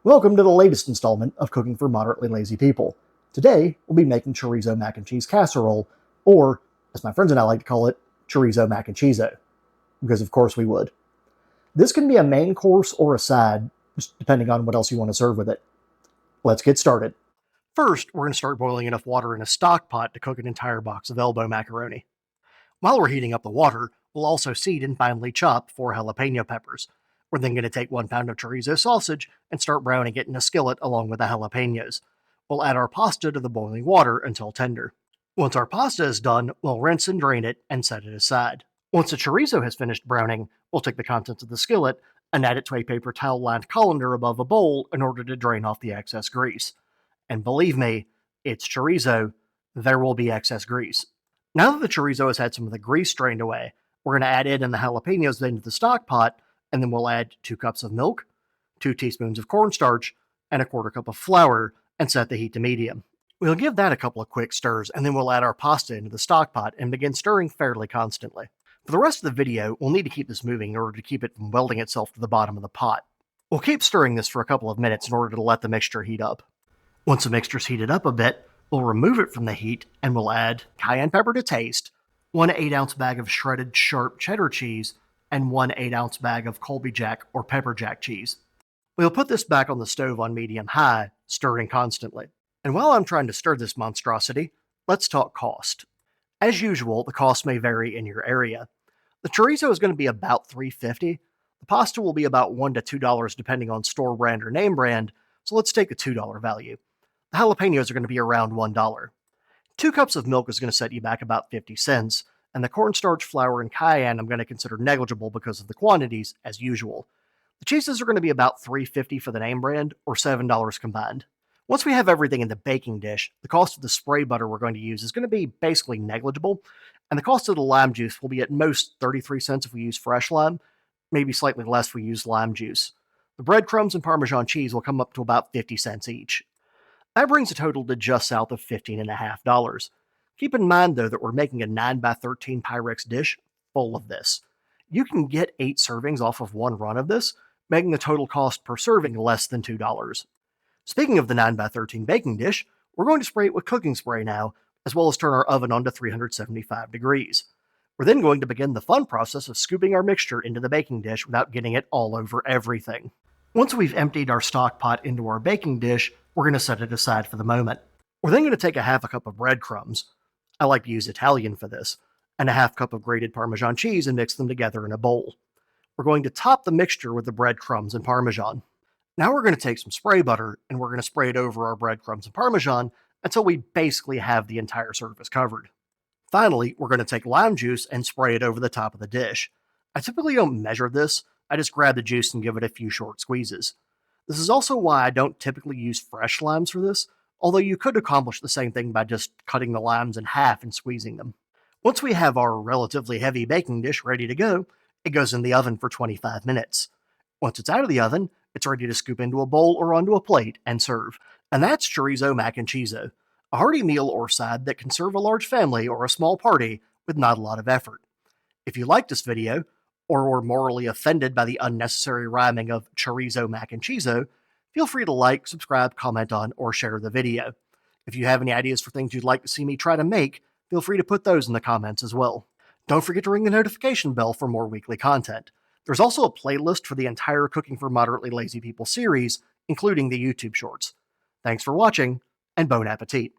Welcome to the latest installment of Cooking for Moderately Lazy People. Today, we'll be making chorizo mac and cheese casserole, or, as my friends and I like to call it, chorizo mac and cheese-o, because of course we would. This can be a main course or a side, just depending on what else you want to serve with it. Let's get started. First, we're going to start boiling enough water in a stock pot to cook an entire box of elbow macaroni. While we're heating up the water, we'll also seed and finely chop 4 jalapeno peppers. We're then going to take 1 pound of chorizo sausage and start browning it in a skillet along with the jalapeños. We'll add our pasta to the boiling water until tender. Once our pasta is done, we'll rinse and drain it and set it aside. Once the chorizo has finished browning, we'll take the contents of the skillet and add it to a paper towel-lined colander above a bowl in order to drain off the excess grease. And believe me, it's chorizo, there will be excess grease. Now that the chorizo has had some of the grease drained away, we're going to add it and the jalapeños into the stock pot, and then we'll add 2 cups of milk, 2 teaspoons of cornstarch, and 1/4 cup of flour, and set the heat to medium. We'll give that a couple of quick stirs, and then we'll add our pasta into the stock pot and begin stirring fairly constantly. For the rest of the video, we'll need to keep this moving in order to keep it from welding itself to the bottom of the pot. We'll keep stirring this for a couple of minutes in order to let the mixture heat up. Once the mixture's heated up a bit, we'll remove it from the heat, and we'll add cayenne pepper to taste, 1 8-ounce bag of shredded sharp cheddar cheese, and 1 8-ounce bag of Colby Jack or pepper jack cheese. We'll put this back on the stove on medium-high, stirring constantly. And while I'm trying to stir this monstrosity, let's talk cost. As usual, the cost may vary in your area. The chorizo is going to be about $3.50. The pasta will be about $1 to $2 depending on store brand or name brand, so let's take the $2 value. The jalapeños are going to be around $1. 2 cups of milk is going to set you back about 50 cents, and the cornstarch, flour, and cayenne I'm going to consider negligible because of the quantities, as usual. The cheeses are going to be about $3.50 for the name brand, or $7 combined. Once we have everything in the baking dish, the cost of the spray butter we're going to use is going to be basically negligible, and the cost of the lime juice will be at most 33 cents if we use fresh lime, maybe slightly less if we use lime juice. The breadcrumbs and Parmesan cheese will come up to about 50 cents each. That brings the total to just south of $15.50. Keep in mind, though, that we're making a 9x13 Pyrex dish full of this. You can get 8 servings off of one run of this, making the total cost per serving less than $2. Speaking of the 9x13 baking dish, we're going to spray it with cooking spray now, as well as turn our oven on to 375 degrees. We're then going to begin the fun process of scooping our mixture into the baking dish without getting it all over everything. Once we've emptied our stock pot into our baking dish, we're going to set it aside for the moment. We're then going to take a 1/2 cup of breadcrumbs, I like to use Italian for this, and a 1/2 cup of grated Parmesan cheese and mix them together in a bowl. We're going to top the mixture with the breadcrumbs and Parmesan. Now we're going to take some spray butter and we're going to spray it over our breadcrumbs and Parmesan until we basically have the entire surface covered. Finally, we're going to take lime juice and spray it over the top of the dish. I typically don't measure this, I just grab the juice and give it a few short squeezes. This is also why I don't typically use fresh limes for this, although you could accomplish the same thing by just cutting the limes in half and squeezing them. Once we have our relatively heavy baking dish ready to go, it goes in the oven for 25 minutes. Once it's out of the oven, it's ready to scoop into a bowl or onto a plate and serve. And that's chorizo mac and cheese-o, a hearty meal or side that can serve a large family or a small party with not a lot of effort. If you liked this video, or were morally offended by the unnecessary rhyming of chorizo mac and cheese-o, feel free to like, subscribe, comment on, or share the video. If you have any ideas for things you'd like to see me try to make, feel free to put those in the comments as well. Don't forget to ring the notification bell for more weekly content. There's also a playlist for the entire Cooking for Moderately Lazy People series, including the YouTube shorts. Thanks for watching, and bon appetit!